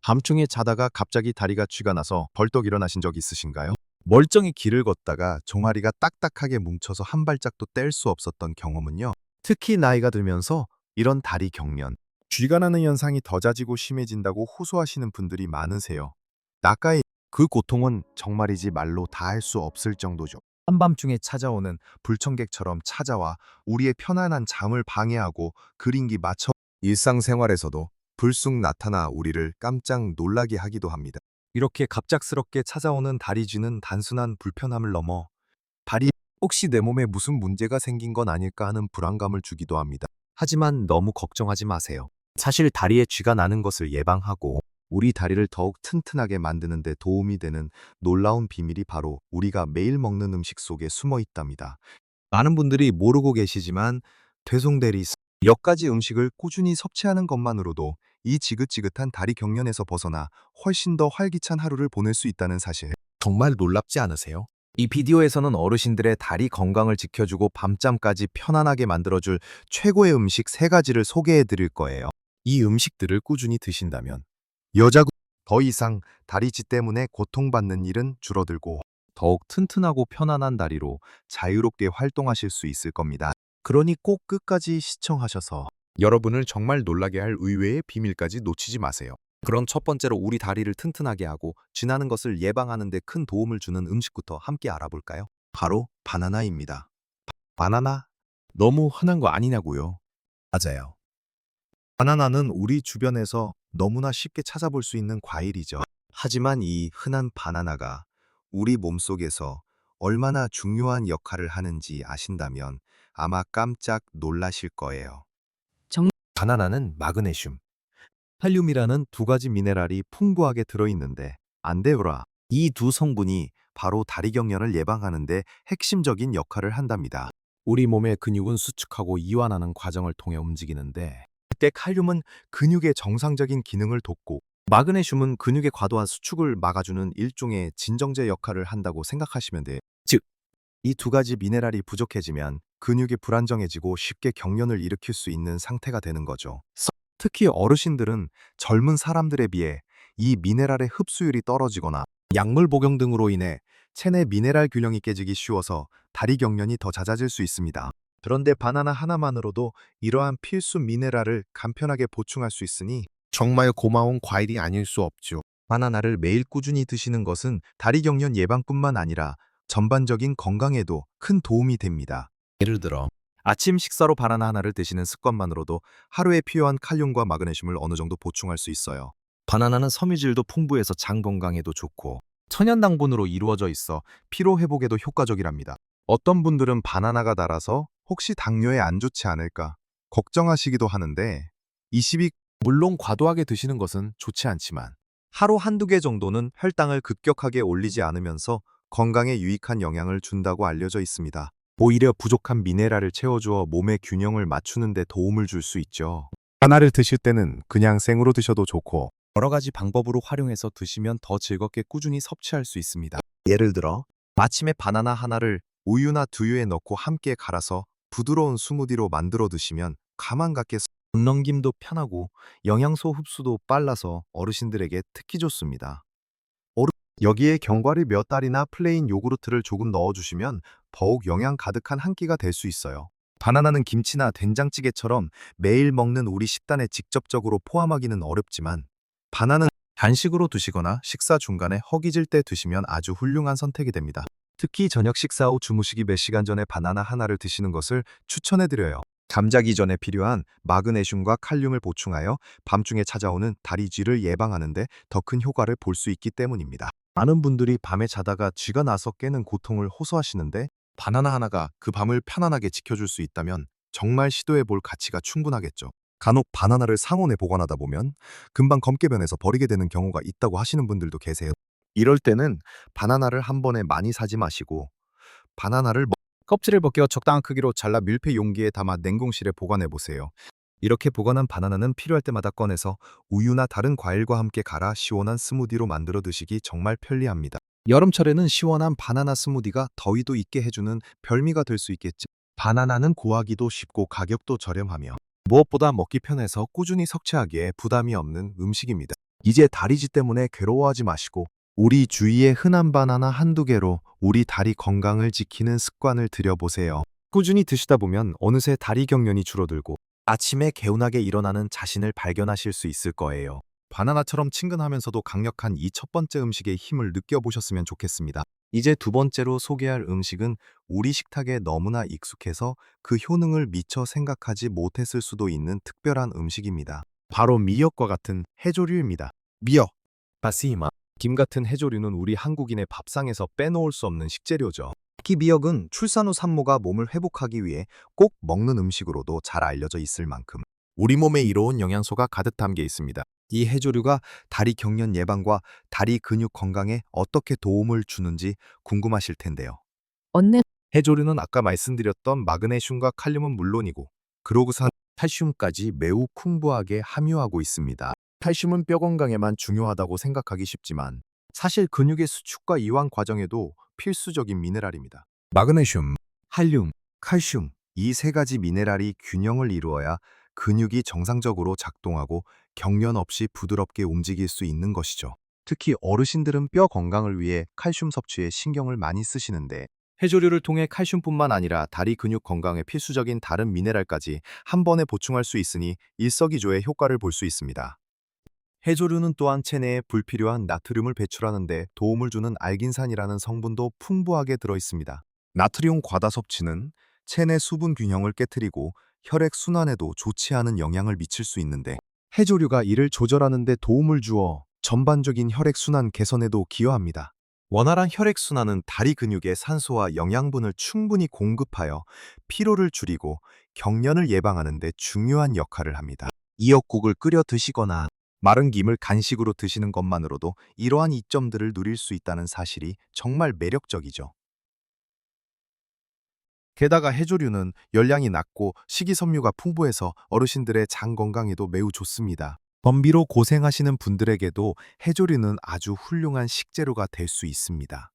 밤중에 자다가 갑자기 다리가 쥐가 나서 벌떡 일어나신 적 있으신가요? 멀쩡히 길을 걷다가 종아리가 딱딱하게 뭉쳐서 한 발짝도 뗄 수 없었던 경험은요. 특히 나이가 들면서 이런 다리 경련, 쥐가 나는 현상이 더 잦아지고 심해진다고 호소하시는 분들이 많으세요. 나까이 그 고통은 정말이지 말로 다 할 수 없을 정도죠. 한밤중에 찾아오는 불청객처럼 찾아와 우리의 편안한 잠을 방해하고 그림기 맞춰 일상생활에서도 불쑥 나타나 우리를 깜짝 놀라게 하기도 합니다. 이렇게 갑작스럽게 찾아오는 다리쥐는 단순한 불편함을 넘어 다리 혹시 내 몸에 무슨 문제가 생긴 건 아닐까 하는 불안감을 주기도 합니다. 하지만 너무 걱정하지 마세요. 사실 다리에 쥐가 나는 것을 예방하고 우리 다리를 더욱 튼튼하게 만드는 데 도움이 되는 놀라운 비밀이 바로 우리가 매일 먹는 음식 속에 숨어 있답니다. 많은 분들이 모르고 계시지만 되송대리 몇 가지 음식을 꾸준히 섭취하는 것만으로도 이 지긋지긋한 다리 경련에서 벗어나 훨씬 더 활기찬 하루를 보낼 수 있다는 사실. 정말 놀랍지 않으세요? 이 비디오에서는 어르신들의 다리 건강을 지켜주고 밤잠까지 편안하게 만들어줄 최고의 음식 3가지를 소개해 드릴 거예요. 이 음식들을 꾸준히 드신다면 여자분 더 이상 다리쥐 때문에 고통받는 일은 줄어들고 더욱 튼튼하고 편안한 다리로 자유롭게 활동하실 수 있을 겁니다. 그러니 꼭 끝까지 시청하셔서 여러분을 정말 놀라게 할 의외의 비밀까지 놓치지 마세요. 그럼 첫 번째로 우리 다리를 튼튼하게 하고 쥐나는 것을 예방하는 데 큰 도움을 주는 음식부터 함께 알아볼까요? 바로 바나나입니다. 바나나? 너무 흔한 거 아니냐고요? 맞아요. 바나나는 우리 주변에서 너무나 쉽게 찾아볼 수 있는 과일이죠. 하지만 이 흔한 바나나가 우리 몸속에서 얼마나 중요한 역할을 하는지 아신다면 아마 깜짝 놀라실 거예요. 바나나는 마그네슘, 칼륨이라는 2가지 미네랄이 풍부하게 들어있는데 안데오라. 이 두 성분이 바로 다리 경련을 예방하는 데 핵심적인 역할을 한답니다. 우리 몸의 근육은 수축하고 이완하는 과정을 통해 움직이는데 그때 칼륨은 근육의 정상적인 기능을 돕고 마그네슘은 근육의 과도한 수축을 막아주는 일종의 진정제 역할을 한다고 생각하시면 돼요. 즉, 이 2가지 미네랄이 부족해지면 근육이 불안정해지고 쉽게 경련을 일으킬 수 있는 상태가 되는 거죠. 특히 어르신들은 젊은 사람들에 비해 이 미네랄의 흡수율이 떨어지거나 약물 복용 등으로 인해 체내 미네랄 균형이 깨지기 쉬워서 다리 경련이 더 잦아질 수 있습니다. 그런데 바나나 하나만으로도 이러한 필수 미네랄을 간편하게 보충할 수 있으니 정말 고마운 과일이 아닐 수 없죠. 바나나를 매일 꾸준히 드시는 것은 다리 경련 예방뿐만 아니라 전반적인 건강에도 큰 도움이 됩니다. 예를 들어 아침 식사로 바나나 하나를 드시는 습관만으로도 하루에 필요한 칼륨과 마그네슘을 어느 정도 보충할 수 있어요. 바나나는 섬유질도 풍부해서 장 건강에도 좋고 천연당분으로 이루어져 있어 피로 회복에도 효과적이랍니다. 어떤 분들은 바나나가 달아서 혹시 당뇨에 안 좋지 않을까 걱정하시기도 하는데 22 물론 과도하게 드시는 것은 좋지 않지만 하루 한두 개 정도는 혈당을 급격하게 올리지 않으면서 건강에 유익한 영향을 준다고 알려져 있습니다. 오히려 부족한 미네랄을 채워주어 몸의 균형을 맞추는 데 도움을 줄 수 있죠. 하나를 드실 때는 그냥 생으로 드셔도 좋고 여러 가지 방법으로 활용해서 드시면 더 즐겁게 꾸준히 섭취할 수 있습니다. 예를 들어 아침에 바나나 하나를 우유나 두유에 넣고 함께 갈아서 부드러운 스무디로 만들어 드시면 가만 갖게 넘김도 편하고 영양소 흡수도 빨라서 어르신들에게 특히 좋습니다. 여기에 견과류 몇 알이나 플레인 요구르트를 조금 넣어주시면 더욱 영양 가득한 한 끼가 될 수 있어요. 바나나는 김치나 된장찌개처럼 매일 먹는 우리 식단에 직접적으로 포함하기는 어렵지만 바나나는 간식으로 드시거나 식사 중간에 허기질 때 드시면 아주 훌륭한 선택이 됩니다. 특히 저녁 식사 후 주무시기 몇 시간 전에 바나나 하나를 드시는 것을 추천해드려요. 잠자기 전에 필요한 마그네슘과 칼륨을 보충하여 밤중에 찾아오는 다리쥐를 예방하는 데 더 큰 효과를 볼 수 있기 때문입니다. 많은 분들이 밤에 자다가 쥐가 나서 깨는 고통을 호소하시는데 바나나 하나가 그 밤을 편안하게 지켜줄 수 있다면 정말 시도해 볼 가치가 충분하겠죠. 간혹 바나나를 상온에 보관하다 보면 금방 검게 변해서 버리게 되는 경우가 있다고 하시는 분들도 계세요. 이럴 때는 바나나를 한 번에 많이 사지 마시고 바나나를 껍질을 벗겨 적당한 크기로 잘라 밀폐 용기에 담아 냉동실에 보관해 보세요. 이렇게 보관한 바나나는 필요할 때마다 꺼내서 우유나 다른 과일과 함께 갈아 시원한 스무디로 만들어 드시기 정말 편리합니다. 여름철에는 시원한 바나나 스무디가 더위도 잊게 해주는 별미가 될 수 있겠죠. 바나나는 구하기도 쉽고 가격도 저렴하며 무엇보다 먹기 편해서 꾸준히 섭취하기에 부담이 없는 음식입니다. 이제 다리쥐 때문에 괴로워하지 마시고 우리 주위에 흔한 바나나 한두 개로 우리 다리 건강을 지키는 습관을 들여보세요. 꾸준히 드시다 보면 어느새 다리 경련이 줄어들고 아침에 개운하게 일어나는 자신을 발견하실 수 있을 거예요. 바나나처럼 친근하면서도 강력한 이 첫 번째 음식의 힘을 느껴보셨으면 좋겠습니다. 이제 두 번째로 소개할 음식은 우리 식탁에 너무나 익숙해서 그 효능을 미처 생각하지 못했을 수도 있는 특별한 음식입니다. 바로 미역과 같은 해조류입니다. 미역, 바시마, 김 같은 해조류는 우리 한국인의 밥상에서 빼놓을 수 없는 식재료죠. 특히 미역은 출산 후 산모가 몸을 회복하기 위해 꼭 먹는 음식으로도 잘 알려져 있을 만큼 우리 몸에 이로운 영양소가 가득 담겨 있습니다. 이 해조류가 다리 경련 예방과 다리 근육 건강에 어떻게 도움을 주는지 궁금하실 텐데요. 언니, 해조류는 아까 말씀드렸던 마그네슘과 칼륨은 물론이고 그로그산, 칼슘까지 매우 풍부하게 함유하고 있습니다. 칼슘은 뼈 건강에만 중요하다고 생각하기 쉽지만 사실 근육의 수축과 이완 과정에도 필수적인 미네랄입니다. 마그네슘, 칼륨, 칼슘 이 세 가지 미네랄이 균형을 이루어야 근육이 정상적으로 작동하고 경련 없이 부드럽게 움직일 수 있는 것이죠. 특히 어르신들은 뼈 건강을 위해 칼슘 섭취에 신경을 많이 쓰시는데 해조류를 통해 칼슘뿐만 아니라 다리 근육 건강에 필수적인 다른 미네랄까지 한 번에 보충할 수 있으니 일석이조의 효과를 볼 수 있습니다. 해조류는 또한 체내에 불필요한 나트륨을 배출하는 데 도움을 주는 알긴산이라는 성분도 풍부하게 들어 있습니다. 나트륨 과다 섭취는 체내 수분 균형을 깨트리고 혈액 순환에도 좋지 않은 영향을 미칠 수 있는데 해조류가 이를 조절하는 데 도움을 주어 전반적인 혈액 순환 개선에도 기여합니다. 원활한 혈액 순환은 다리 근육에 산소와 영양분을 충분히 공급하여 피로를 줄이고 경련을 예방하는 데 중요한 역할을 합니다. 미역국을 끓여 드시거나 마른 김을 간식으로 드시는 것만으로도 이러한 이점들을 누릴 수 있다는 사실이 정말 매력적이죠. 게다가 해조류는 열량이 낮고 식이섬유가 풍부해서 어르신들의 장 건강에도 매우 좋습니다. 변비로 고생하시는 분들에게도 해조류는 아주 훌륭한 식재료가 될 수 있습니다.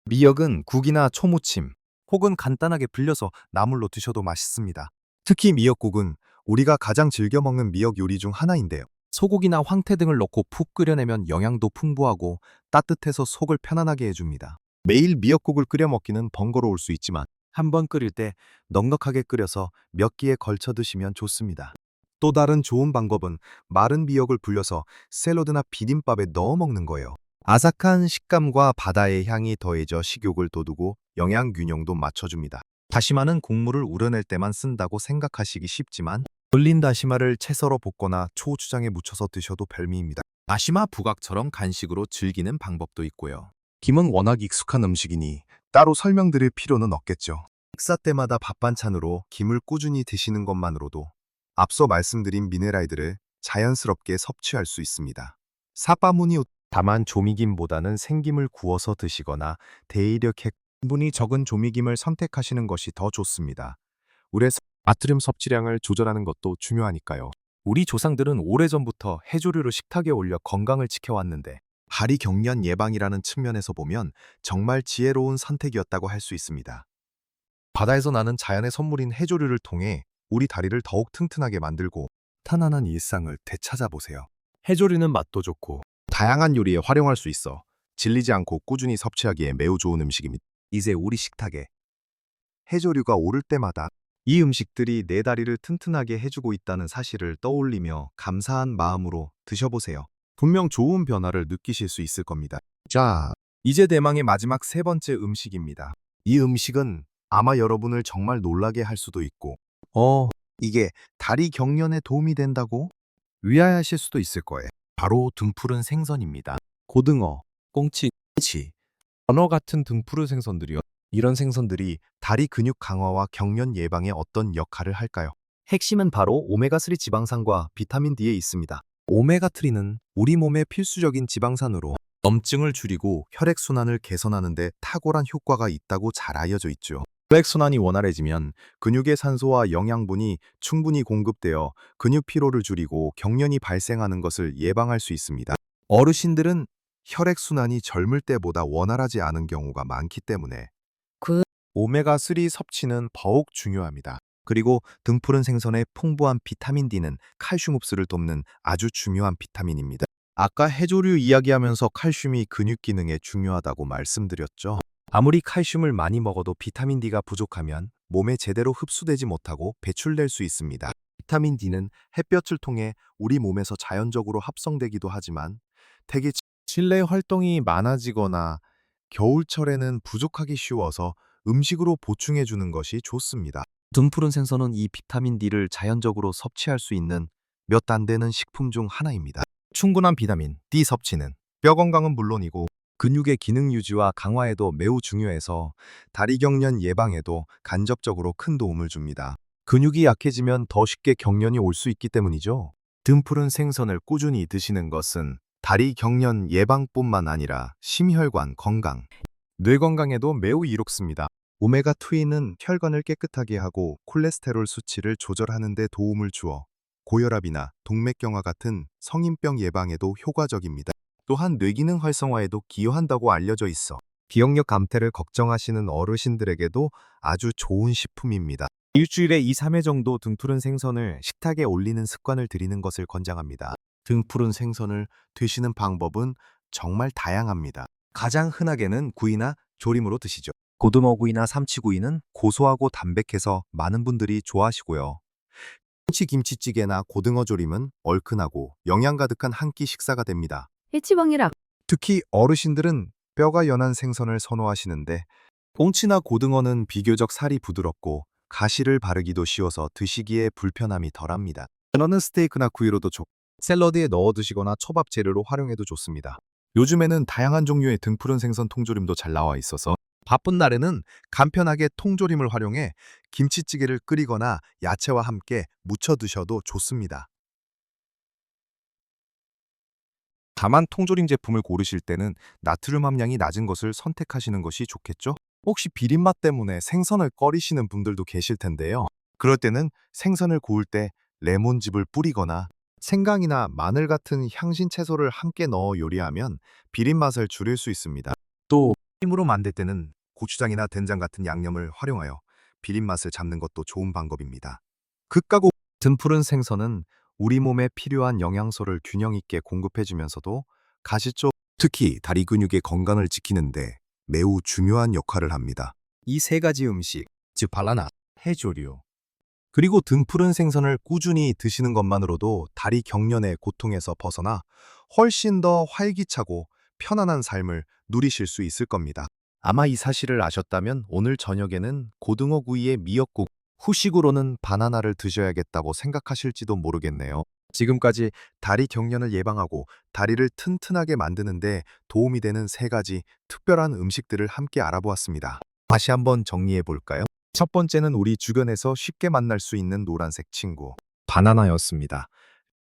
미역은 국이나 초무침 혹은 간단하게 불려서 나물로 드셔도 맛있습니다. 특히 미역국은 우리가 가장 즐겨 먹는 미역 요리 중 하나인데요. 소고기나 황태 등을 넣고 푹 끓여내면 영양도 풍부하고 따뜻해서 속을 편안하게 해줍니다. 매일 미역국을 끓여 먹기는 번거로울 수 있지만 한 번 끓일 때 넉넉하게 끓여서 몇 끼에 걸쳐 드시면 좋습니다. 또 다른 좋은 방법은 마른 미역을 불려서 샐러드나 비빔밥에 넣어 먹는 거예요. 아삭한 식감과 바다의 향이 더해져 식욕을 돋우고 영양 균형도 맞춰줍니다. 다시마는 국물을 우려낼 때만 쓴다고 생각하시기 쉽지만 불린 다시마를 채썰어 볶거나 초고추장에 묻혀서 드셔도 별미입니다. 다시마 부각처럼 간식으로 즐기는 방법도 있고요. 김은 워낙 익숙한 음식이니 따로 설명드릴 필요는 없겠죠. 식사 때마다 밥 반찬으로 김을 꾸준히 드시는 것만으로도 앞서 말씀드린 미네랄들을 자연스럽게 섭취할 수 있습니다. 사빠무니 다만 조미김보다는 생김을 구워서 드시거나 대이력 핵분이 적은 조미김을 선택하시는 것이 더 좋습니다. 우레 나트륨 섭취량을 조절하는 것도 중요하니까요. 우리 조상들은 오래전부터 해조류를 식탁에 올려 건강을 지켜왔는데 다리 경련 예방이라는 측면에서 보면 정말 지혜로운 선택이었다고 할 수 있습니다. 바다에서 나는 자연의 선물인 해조류를 통해 우리 다리를 더욱 튼튼하게 만들고 탄탄한 일상을 되찾아보세요. 해조류는 맛도 좋고 다양한 요리에 활용할 수 있어 질리지 않고 꾸준히 섭취하기에 매우 좋은 음식입니다. 이제 우리 식탁에 해조류가 오를 때마다 이 음식들이 내 다리를 튼튼하게 해주고 있다는 사실을 떠올리며 감사한 마음으로 드셔보세요. 분명 좋은 변화를 느끼실 수 있을 겁니다. 자, 이제 대망의 마지막 세 번째 음식입니다. 이 음식은 아마 여러분을 정말 놀라게 할 수도 있고, 이게 다리 경련에 도움이 된다고? 의아해하실 수도 있을 거예요. 바로 등푸른 생선입니다. 고등어, 꽁치, 치, 연어 같은 등푸른 생선들이요. 이런 생선들이 다리 근육 강화와 경련 예방에 어떤 역할을 할까요? 핵심은 바로 오메가3 지방산과 비타민 D에 있습니다. 오메가3는 우리 몸의 필수적인 지방산으로 염증을 줄이고 혈액순환을 개선하는 데 탁월한 효과가 있다고 잘 알려져 있죠. 혈액순환이 원활해지면 근육의 산소와 영양분이 충분히 공급되어 근육 피로를 줄이고 경련이 발생하는 것을 예방할 수 있습니다. 어르신들은 혈액순환이 젊을 때보다 원활하지 않은 경우가 많기 때문에 오메가3 섭취는 더욱 중요합니다. 그리고 등푸른 생선의 풍부한 비타민 D는 칼슘 흡수를 돕는 아주 중요한 비타민입니다. 아까 해조류 이야기하면서 칼슘이 근육 기능에 중요하다고 말씀드렸죠. 아무리 칼슘을 많이 먹어도 비타민 D가 부족하면 몸에 제대로 흡수되지 못하고 배출될 수 있습니다. 비타민 D는 햇볕을 통해 우리 몸에서 자연적으로 합성되기도 하지만 대기 실내 활동이 많아지거나 겨울철에는 부족하기 쉬워서 음식으로 보충해 주는 것이 좋습니다. 등푸른 생선은 이 비타민 D를 자연적으로 섭취할 수 있는 몇 안 되는 식품 중 하나입니다. 충분한 비타민 D 섭취는 뼈 건강은 물론이고 근육의 기능 유지와 강화에도 매우 중요해서 다리 경련 예방에도 간접적으로 큰 도움을 줍니다. 근육이 약해지면 더 쉽게 경련이 올 수 있기 때문이죠. 등푸른 생선을 꾸준히 드시는 것은 다리 경련 예방뿐만 아니라 심혈관 건강, 뇌 건강에도 매우 이롭습니다. 오메가2는 혈관을 깨끗하게 하고 콜레스테롤 수치를 조절하는 데 도움을 주어 고혈압이나 동맥경화 같은 성인병 예방에도 효과적입니다. 또한 뇌기능 활성화에도 기여한다고 알려져 있어 기억력 감퇴를 걱정하시는 어르신들에게도 아주 좋은 식품입니다. 일주일에 2, 3회 정도 등푸른 생선을 식탁에 올리는 습관을 들이는 것을 권장합니다. 등푸른 생선을 드시는 방법은 정말 다양합니다. 가장 흔하게는 구이나 조림으로 드시죠. 고등어구이나 삼치구이는 고소하고 담백해서 많은 분들이 좋아하시고요. 김치찌개나 고등어 조림은 얼큰하고 영양 가득한 한 끼 식사가 됩니다. 해치왕이라 특히 어르신들은 뼈가 연한 생선을 선호하시는데 꽁치나 고등어는 비교적 살이 부드럽고 가시를 바르기도 쉬워서 드시기에 불편함이 덜합니다. 연어는 스테이크나 구이로도 좋고 샐러드에 넣어 드시거나 초밥 재료로 활용해도 좋습니다. 요즘에는 다양한 종류의 등푸른 생선 통조림도 잘 나와 있어서 바쁜 날에는 간편하게 통조림을 활용해 김치찌개를 끓이거나 야채와 함께 무쳐 드셔도 좋습니다. 다만 통조림 제품을 고르실 때는 나트륨 함량이 낮은 것을 선택하시는 것이 좋겠죠? 혹시 비린맛 때문에 생선을 꺼리시는 분들도 계실 텐데요. 그럴 때는 생선을 구울 때 레몬즙을 뿌리거나 생강이나 마늘 같은 향신 채소를 함께 넣어 요리하면 비린맛을 줄일 수 있습니다. 또 힘으로 만들 때는 고추장이나 된장 같은 양념을 활용하여 비린맛을 잡는 것도 좋은 방법입니다. 극가고 등푸른 생선은 우리 몸에 필요한 영양소를 균형 있게 공급해주면서도 가시쪽, 특히 다리 근육의 건강을 지키는데 매우 중요한 역할을 합니다. 이 세 가지 음식, 즉 바나나, 해조류, 그리고 등푸른 생선을 꾸준히 드시는 것만으로도 다리 경련의 고통에서 벗어나 훨씬 더 활기차고 편안한 삶을 누리실 수 있을 겁니다. 아마 이 사실을 아셨다면 오늘 저녁에는 고등어 구이에 미역국, 후식으로는 바나나를 드셔야겠다고 생각하실지도 모르겠네요. 지금까지 다리 경련을 예방하고 다리를 튼튼하게 만드는데 도움이 되는 세 가지 특별한 음식들을 함께 알아보았습니다. 다시 한번 정리해 볼까요? 첫 번째는 우리 주변에서 쉽게 만날 수 있는 노란색 친구, 바나나였습니다.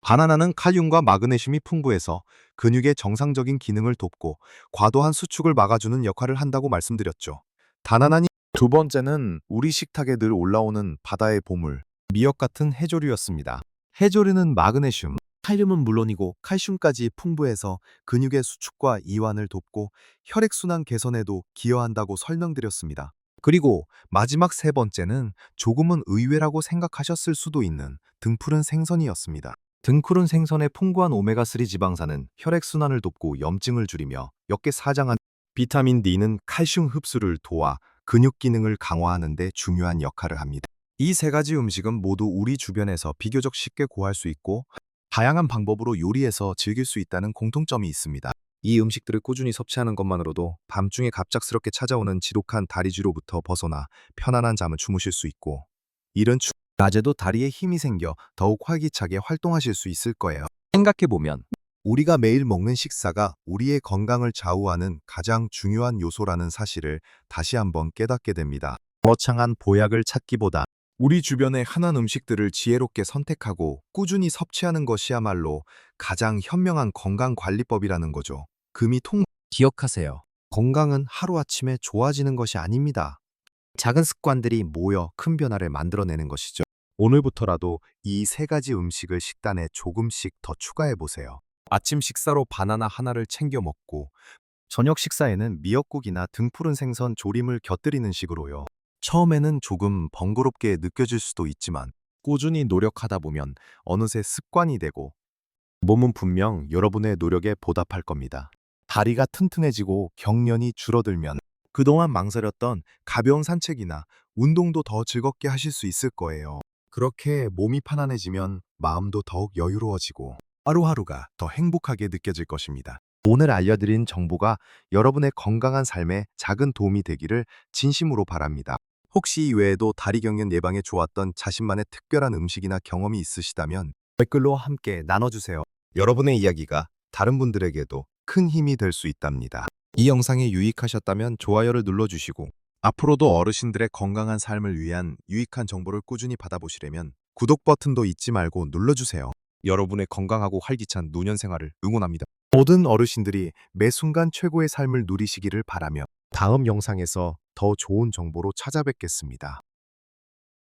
바나나는 칼륨과 마그네슘이 풍부해서 근육의 정상적인 기능을 돕고 과도한 수축을 막아주는 역할을 한다고 말씀드렸죠. 바나나니 두 번째는 우리 식탁에 늘 올라오는 바다의 보물, 미역 같은 해조류였습니다. 해조류는 마그네슘, 칼륨은 물론이고 칼슘까지 풍부해서 근육의 수축과 이완을 돕고 혈액순환 개선에도 기여한다고 설명드렸습니다. 그리고 마지막 세 번째는 조금은 의외라고 생각하셨을 수도 있는 등푸른 생선이었습니다. 등푸른 생선의 풍부한 오메가3 지방산은 혈액순환을 돕고 염증을 줄이며 역계 사장한 비타민 D는 칼슘 흡수를 도와 근육 기능을 강화하는 데 중요한 역할을 합니다. 이 세 가지 음식은 모두 우리 주변에서 비교적 쉽게 구할 수 있고 다양한 방법으로 요리해서 즐길 수 있다는 공통점이 있습니다. 이 음식들을 꾸준히 섭취하는 것만으로도 밤중에 갑작스럽게 찾아오는 지독한 다리쥐로부터 벗어나 편안한 잠을 주무실 수 있고 이른 낮에도 다리에 힘이 생겨 더욱 활기차게 활동하실 수 있을 거예요. 생각해보면 우리가 매일 먹는 식사가 우리의 건강을 좌우하는 가장 중요한 요소라는 사실을 다시 한번 깨닫게 됩니다. 거창한 보약을 찾기보다 우리 주변의 흔한 음식들을 지혜롭게 선택하고 꾸준히 섭취하는 것이야말로 가장 현명한 건강관리법이라는 거죠. 기억하세요. 건강은 하루아침에 좋아지는 것이 아닙니다. 작은 습관들이 모여 큰 변화를 만들어내는 것이죠. 오늘부터라도 이 세 가지 음식을 식단에 조금씩 더 추가해 보세요. 아침 식사로 바나나 하나를 챙겨 먹고 저녁 식사에는 미역국이나 등푸른 생선 조림을 곁들이는 식으로요. 처음에는 조금 번거롭게 느껴질 수도 있지만 꾸준히 노력하다 보면 어느새 습관이 되고 몸은 분명 여러분의 노력에 보답할 겁니다. 다리가 튼튼해지고 경련이 줄어들면 그동안 망설였던 가벼운 산책이나 운동도 더 즐겁게 하실 수 있을 거예요. 그렇게 몸이 편안해지면 마음도 더욱 여유로워지고 하루하루가 더 행복하게 느껴질 것입니다. 오늘 알려드린 정보가 여러분의 건강한 삶에 작은 도움이 되기를 진심으로 바랍니다. 혹시 이 외에도 다리 경련 예방에 좋았던 자신만의 특별한 음식이나 경험이 있으시다면 댓글로 함께 나눠주세요. 여러분의 이야기가 다른 분들에게도 큰 힘이 될 수 있답니다. 이 영상이 유익하셨다면 좋아요를 눌러주시고 앞으로도 어르신들의 건강한 삶을 위한 유익한 정보를 꾸준히 받아보시려면 구독 버튼도 잊지 말고 눌러주세요. 여러분의 건강하고 활기찬 노년 생활을 응원합니다. 모든 어르신들이 매 순간 최고의 삶을 누리시기를 바라며 다음 영상에서 더 좋은 정보로 찾아뵙겠습니다.